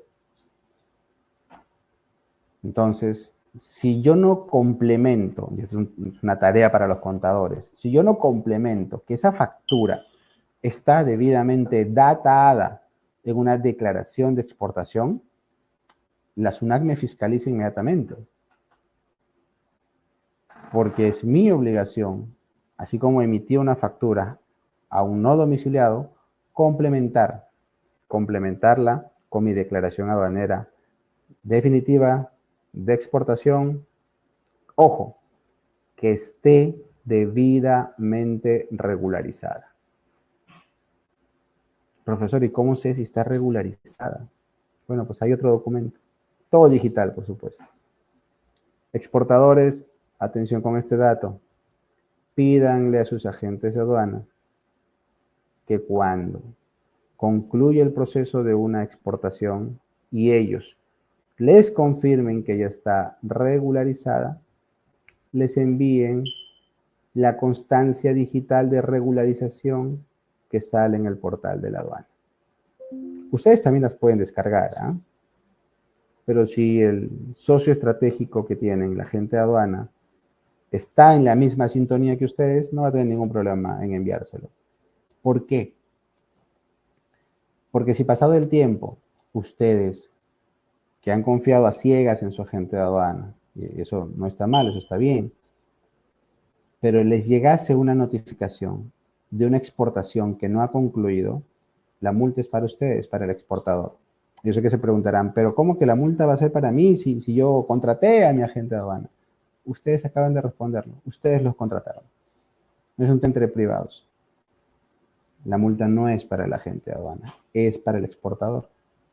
Entonces, si yo no complemento, y es una tarea para los contadores, si yo no complemento que esa factura está debidamente datada en una declaración de exportación, la SUNAT me fiscaliza inmediatamente. Porque es mi obligación, así como emití una factura a un no domiciliado, complementarla con mi declaración aduanera definitiva de exportación. Ojo, que esté debidamente regularizada. Profesor, ¿y cómo sé si está regularizada? Bueno, pues hay otro documento. Todo digital, por supuesto. Exportadores, atención con este dato. Pídanle a sus agentes de aduana que cuando concluya el proceso de una exportación y ellos les confirmen que ya está regularizada, les envíen la constancia digital de regularización que sale en el portal de la aduana. Ustedes también las pueden descargar, ¿eh? Pero si el socio estratégico que tienen, la gente de aduana, está en la misma sintonía que ustedes, no va a tener ningún problema en enviárselo. ¿Por qué? Porque si pasado el tiempo, ustedes que han confiado a ciegas en su agente de aduana, y eso no está mal, eso está bien, pero les llegase una notificación de una exportación que no ha concluido, la multa es para ustedes, para el exportador. Yo sé que se preguntarán, pero ¿cómo que la multa va a ser para mí si yo contraté a mi agente de aduana? Ustedes acaban de responderlo, ustedes los contrataron. No es un tema entre privados. La multa no es para el agente de aduana, es para el exportador.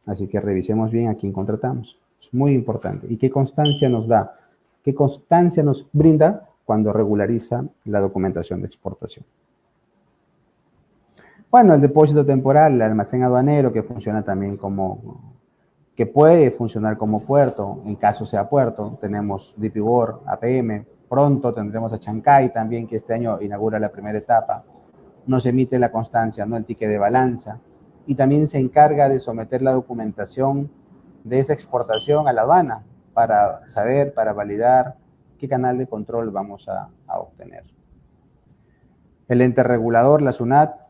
Así que revisemos bien a quién contratamos. Es muy importante. ¿Y qué constancia nos da? ¿Qué constancia nos brinda cuando regulariza la documentación de exportación? Bueno, el depósito temporal, el almacén aduanero, que funciona también que puede funcionar como puerto, en caso sea puerto. Tenemos DP World, APM, pronto tendremos a Chancay también, que este año inaugura la primera etapa. Nos emite la constancia, ¿no? El ticket de balanza. Y también se encarga de someter la documentación de esa exportación a la aduana para saber, para validar qué canal de control vamos a obtener. El ente regulador, la SUNAT,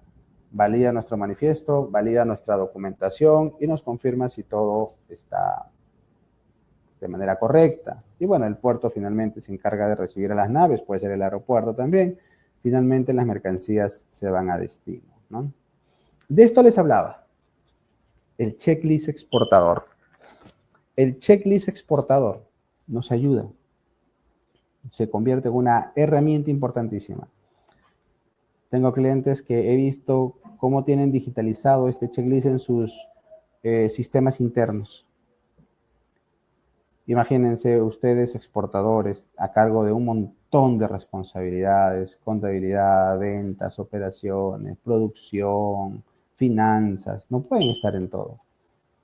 valida nuestro manifiesto, valida nuestra documentación y nos confirma si todo está de manera correcta. Y bueno, el puerto finalmente se encarga de recibir a las naves, puede ser el aeropuerto también. Finalmente las mercancías se van a destino, ¿no? De esto les hablaba, el checklist exportador. El checklist exportador nos ayuda, se convierte en una herramienta importantísima. Tengo clientes que he visto cómo tienen digitalizado este checklist en sus sistemas internos. Imagínense ustedes exportadores a cargo de un montón de responsabilidades, contabilidad, ventas, operaciones, producción, finanzas, no pueden estar en todo.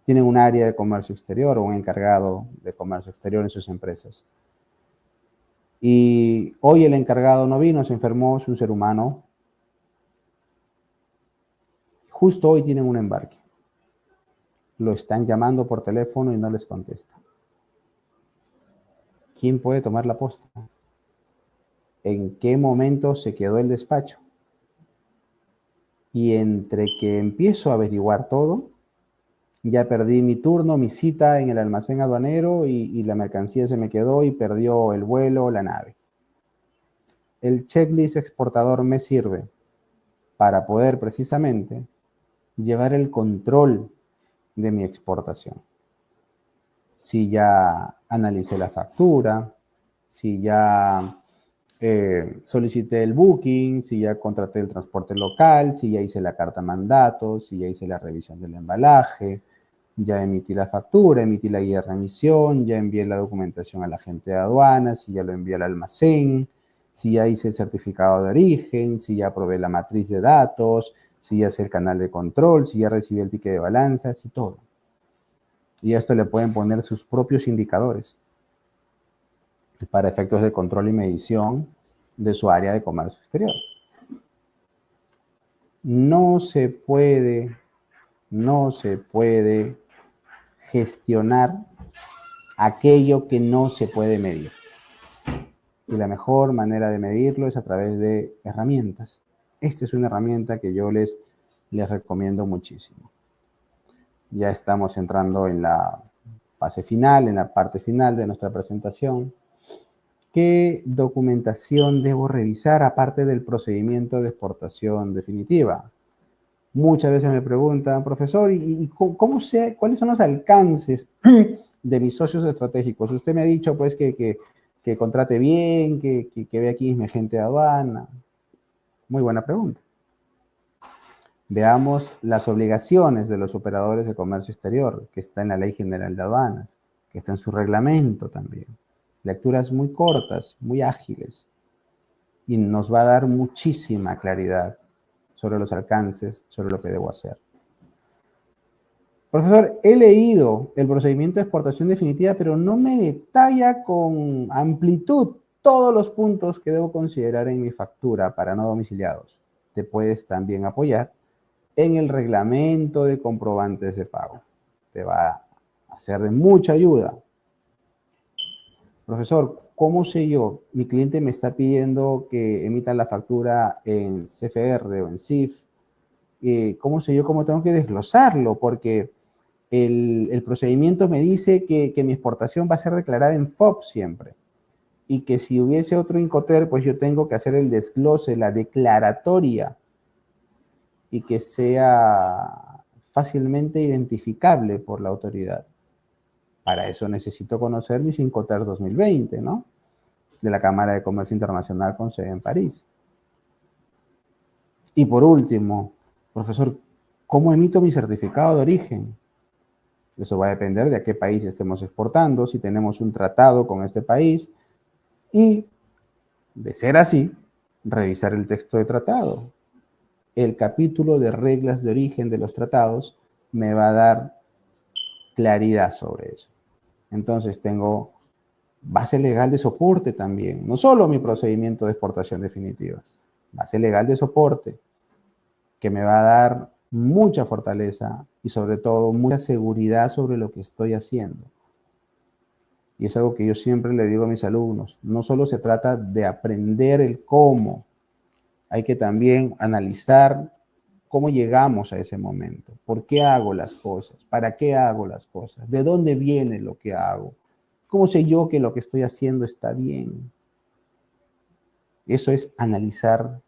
Tienen un área de comercio exterior o un encargado de comercio exterior en sus empresas. Y hoy el encargado no vino, se enfermó, es un ser humano. Justo hoy tienen un embarque. Lo están llamando por teléfono y no les contesta. ¿Quién puede tomar la posta? ¿En qué momento se quedó el despacho? Y entre que empiezo a averiguar todo, ya perdí mi turno, mi cita en el almacén aduanero y la mercancía se me quedó y perdió el vuelo o la nave. El checklist exportador me sirve para poder precisamente llevar el control de mi exportación. Si ya analicé la factura, si ya solicité el booking, si ya contraté el transporte local, si ya hice la carta mandato, si ya hice la revisión del embalaje, ya emití la factura, emití la guía de remisión, ya envié la documentación al agente de aduanas, si ya lo envié al almacén, si ya hice el certificado de origen, si ya probé la matriz de datos, si ya hice el canal de control, si ya recibí el ticket de balanzas y todo. Y a esto le pueden poner sus propios indicadores para efectos de control y medición de su área de comercio exterior. No se puede gestionar aquello que no se puede medir. Y la mejor manera de medirlo es a través de herramientas. Esta es una herramienta que yo les recomiendo muchísimo. Ya estamos entrando en la fase final, en la parte final de nuestra presentación. ¿Qué documentación debo revisar aparte del procedimiento de exportación definitiva? Muchas veces me preguntan, profesor, ¿y cómo sé cuáles son los alcances de mis socios estratégicos? Usted me ha dicho pues que contrate bien, que vea aquí mi agente de aduana. Muy buena pregunta. Veamos las obligaciones de los operadores de comercio exterior, que está en la Ley General de Aduanas, que está en su reglamento también. Lecturas muy cortas, muy ágiles, y nos va a dar muchísima claridad sobre los alcances, sobre lo que debo hacer. Profesor, he leído el procedimiento de exportación definitiva, pero no me detalla con amplitud todos los puntos que debo considerar en mi factura para no domiciliados. Te puedes también apoyar en el reglamento de comprobantes de pago. Te va a ser de mucha ayuda. Profesor, ¿cómo sé yo? Mi cliente me está pidiendo que emita la factura en CFR o en CIF. ¿Cómo sé yo cómo tengo que desglosarlo? Porque el procedimiento me dice que mi exportación va a ser declarada en FOB siempre. Y que si hubiese otro Incoterm, pues yo tengo que hacer el desglose, la declaratoria, y que sea fácilmente identificable por la autoridad. Para eso necesito conocer mis Incoterm 2020, ¿no? De la Cámara de Comercio Internacional con sede en París. Y por último, profesor, ¿cómo emito mi certificado de origen? Eso va a depender de a qué país estemos exportando, si tenemos un tratado con este país y, de ser así, revisar el texto de tratado. El capítulo de reglas de origen de los tratados me va a dar claridad sobre eso. Entonces tengo base legal de soporte también, no solo mi procedimiento de exportación definitiva, base legal de soporte que me va a dar mucha fortaleza y sobre todo mucha seguridad sobre lo que estoy haciendo. Y es algo que yo siempre le digo a mis alumnos, no solo se trata de aprender el cómo, hay que también analizar cómo llegamos a ese momento, por qué hago las cosas, para qué hago las cosas, de dónde viene lo que hago, cómo sé yo que lo que estoy haciendo está bien. Eso es analizar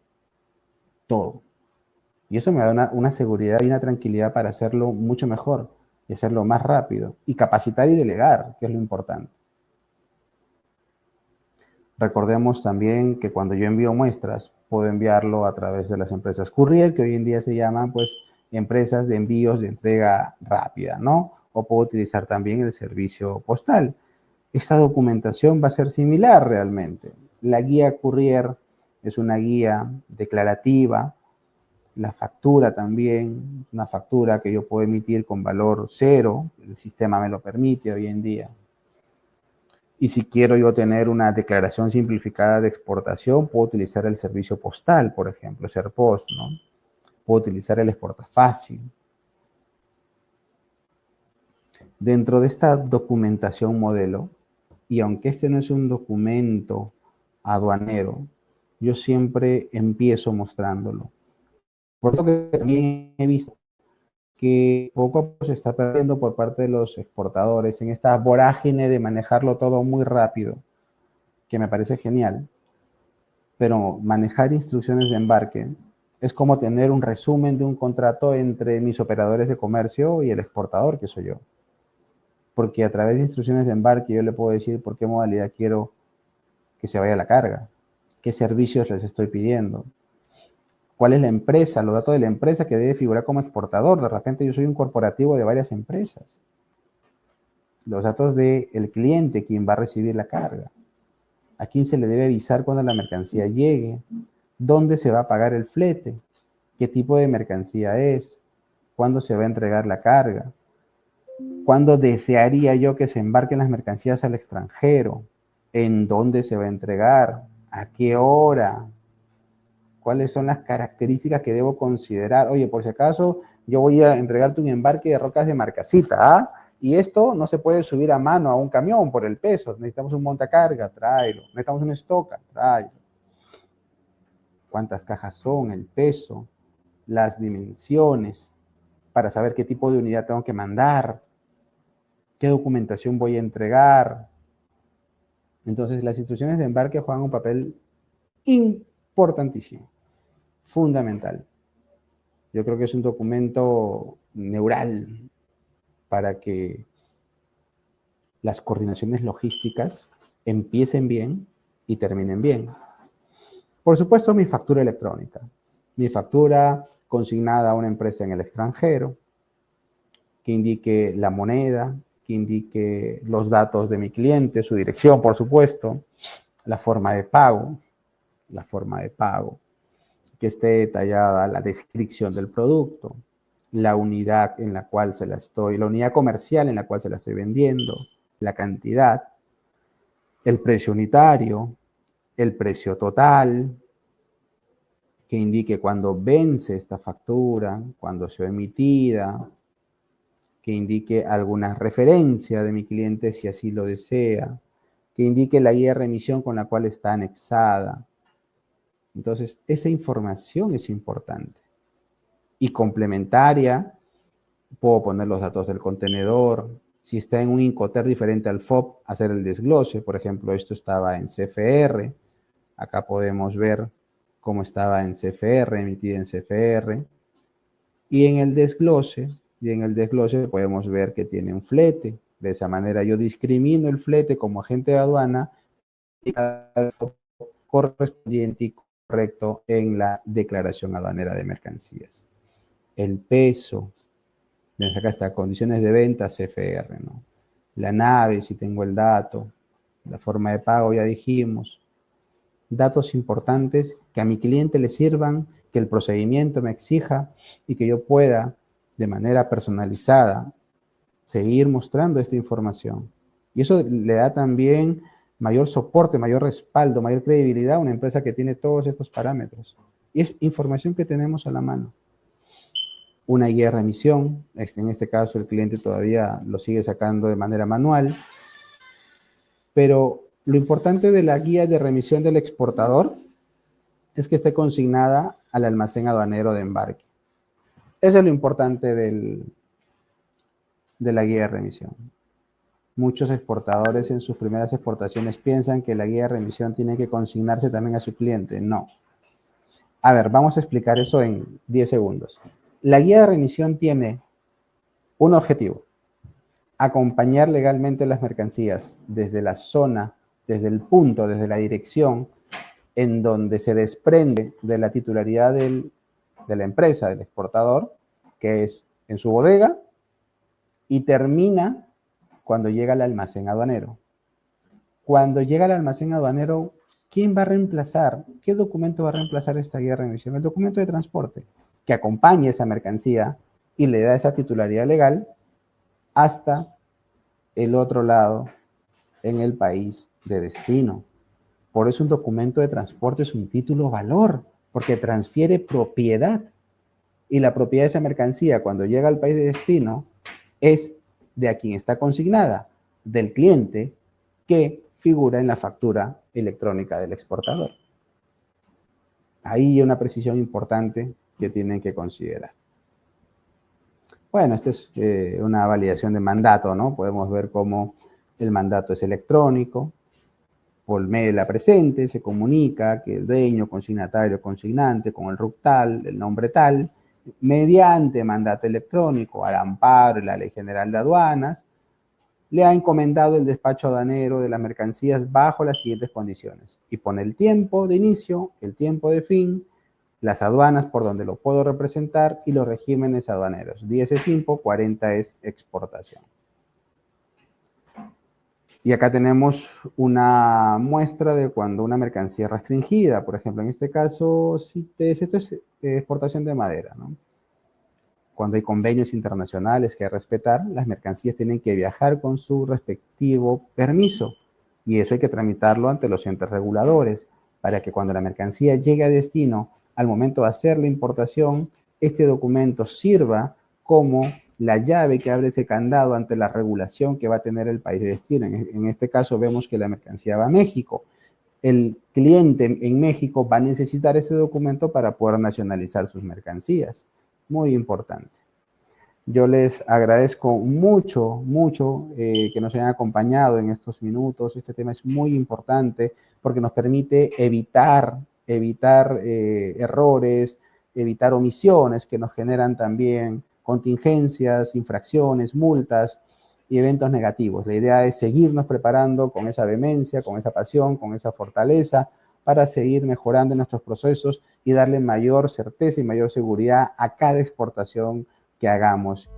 todo. Y eso me da una seguridad y una tranquilidad para hacerlo mucho mejor y hacerlo más rápido. Y capacitar y delegar, que es lo importante. Recordemos también que cuando yo envío muestras, puedo enviarlo a través de las empresas courier, que hoy en día se llaman pues empresas de envíos de entrega rápida, ¿no? O puedo utilizar también el servicio postal. Esta documentación va a ser similar realmente. La guía courier es una guía declarativa. La factura también, una factura que yo puedo emitir con valor cero, el sistema me lo permite hoy en día. Y si quiero yo tener una declaración simplificada de exportación, puedo utilizar el servicio postal, por ejemplo, SERPOST, ¿no? Puedo utilizar el Exportafácil. Dentro de esta documentación modelo, y aunque este no es un documento aduanero, yo siempre empiezo mostrándolo. Por eso que también he visto que poco a poco se está perdiendo por parte de los exportadores en esta vorágine de manejarlo todo muy rápido, que me parece genial, pero manejar instrucciones de embarque es como tener un resumen de un contrato entre mis operadores de comercio y el exportador, que soy yo. Porque a través de instrucciones de embarque yo le puedo decir por qué modalidad quiero que se vaya la carga, qué servicios les estoy pidiendo, cuál es la empresa, los datos de la empresa que debe figurar como exportador. De repente yo soy un corporativo de varias empresas. Los datos del cliente, quien va a recibir la carga, a quién se le debe avisar cuando la mercancía llegue, dónde se va a pagar el flete, qué tipo de mercancía es, cuándo se va a entregar la carga, cuándo desearía yo que se embarquen las mercancías al extranjero, en dónde se va a entregar, a qué hora, cuáles son las características que debo considerar. Oye, por si acaso, yo voy a entregarte un embarque de rocas de Marcasita, ¿ah? Y esto no se puede subir a mano a un camión por el peso. Necesitamos un montacarga, tráelo. Necesitamos un estoca, tráelo. ¿Cuántas cajas son? El peso, las dimensiones, para saber qué tipo de unidad tengo que mandar, qué documentación voy a entregar. Entonces, las instrucciones de embarque juegan un papel importantísimo, fundamental. Yo creo que es un documento neural para que las coordinaciones logísticas empiecen bien y terminen bien. Por supuesto, mi factura electrónica. Mi factura consignada a una empresa en el extranjero, que indique la moneda, que indique los datos de mi cliente, su dirección, por supuesto, la forma de pago, que esté detallada la descripción del producto, la unidad en la cual la unidad comercial en la cual se la estoy vendiendo, la cantidad, el precio unitario, el precio total, que indique cuándo vence esta factura, cuándo se ha emitida, que indique alguna referencia de mi cliente si así lo desea, que indique la guía de remisión con la cual está anexada. Entonces, esa información es importante. Y complementaria, puedo poner los datos del contenedor. Si está en un Incoterm diferente al FOB, hacer el desglose. Por ejemplo, esto estaba en CFR. Acá podemos ver cómo estaba en CFR, emitida en CFR. Y en el desglose podemos ver que tiene un flete. De esa manera yo discrimino el flete como agente de aduana y el FOB correspondiente y correcto en la declaración aduanera de mercancías. El peso, acá está, condiciones de venta, CFR, ¿no? La nave, si tengo el dato, la forma de pago, ya dijimos. Datos importantes que a mi cliente le sirvan, que el procedimiento me exija y que yo pueda, de manera personalizada, seguir mostrando esta información. Y eso le da también mayor soporte, mayor respaldo, mayor credibilidad a una empresa que tiene todos estos parámetros. Y es información que tenemos a la mano. Una guía de remisión, en este caso el cliente todavía lo sigue sacando de manera manual, pero lo importante de la guía de remisión del exportador es que esté consignada al almacén aduanero de embarque. Eso es lo importante de la guía de remisión. Muchos exportadores en sus primeras exportaciones piensan que la guía de remisión tiene que consignarse también a su cliente. No. A ver, vamos a explicar eso en 10 segundos. La guía de remisión tiene un objetivo: acompañar legalmente las mercancías desde la zona, desde el punto, desde la dirección en donde se desprende de la titularidad de la empresa, del exportador, que es en su bodega, y termina cuando llega al almacén aduanero. Cuando llega al almacén aduanero, ¿quién va a reemplazar? ¿Qué documento va a reemplazar esta guía de remisión? El documento de transporte, que acompañe esa mercancía y le da esa titularidad legal hasta el otro lado en el país de destino. Por eso un documento de transporte es un título valor, porque transfiere propiedad. Y la propiedad de esa mercancía, cuando llega al país de destino, es de a quien está consignada, del cliente, que figura en la factura electrónica del exportador. Ahí hay una precisión importante que tienen que considerar. Bueno, esta es una validación de mandato, ¿no? Podemos ver cómo el mandato es electrónico, por medio de la presente se comunica que el dueño, consignatario, consignante, con el RUC tal, el nombre tal, mediante mandato electrónico al amparo de la Ley General de Aduanas, le ha encomendado el despacho aduanero de las mercancías bajo las siguientes condiciones. Y pone el tiempo de inicio, el tiempo de fin, las aduanas por donde lo puedo representar y los regímenes aduaneros. 10 es impo, 40 es exportación. Y acá tenemos una muestra de cuando una mercancía es restringida. Por ejemplo, en este caso, esto es exportación de madera, ¿no? Cuando hay convenios internacionales que respetar, las mercancías tienen que viajar con su respectivo permiso. Y eso hay que tramitarlo ante los entes reguladores para que cuando la mercancía llegue a destino, al momento de hacer la importación, este documento sirva como la llave que abre ese candado ante la regulación que va a tener el país de destino. En este caso vemos que la mercancía va a México. El cliente en México va a necesitar ese documento para poder nacionalizar sus mercancías. Muy importante. Yo les agradezco mucho, mucho que nos hayan acompañado en estos minutos. Este tema es muy importante porque nos permite evitar errores, evitar omisiones que nos generan también contingencias, infracciones, multas y eventos negativos. La idea es seguirnos preparando con esa vehemencia, con esa pasión, con esa fortaleza para seguir mejorando nuestros procesos y darle mayor certeza y mayor seguridad a cada exportación que hagamos.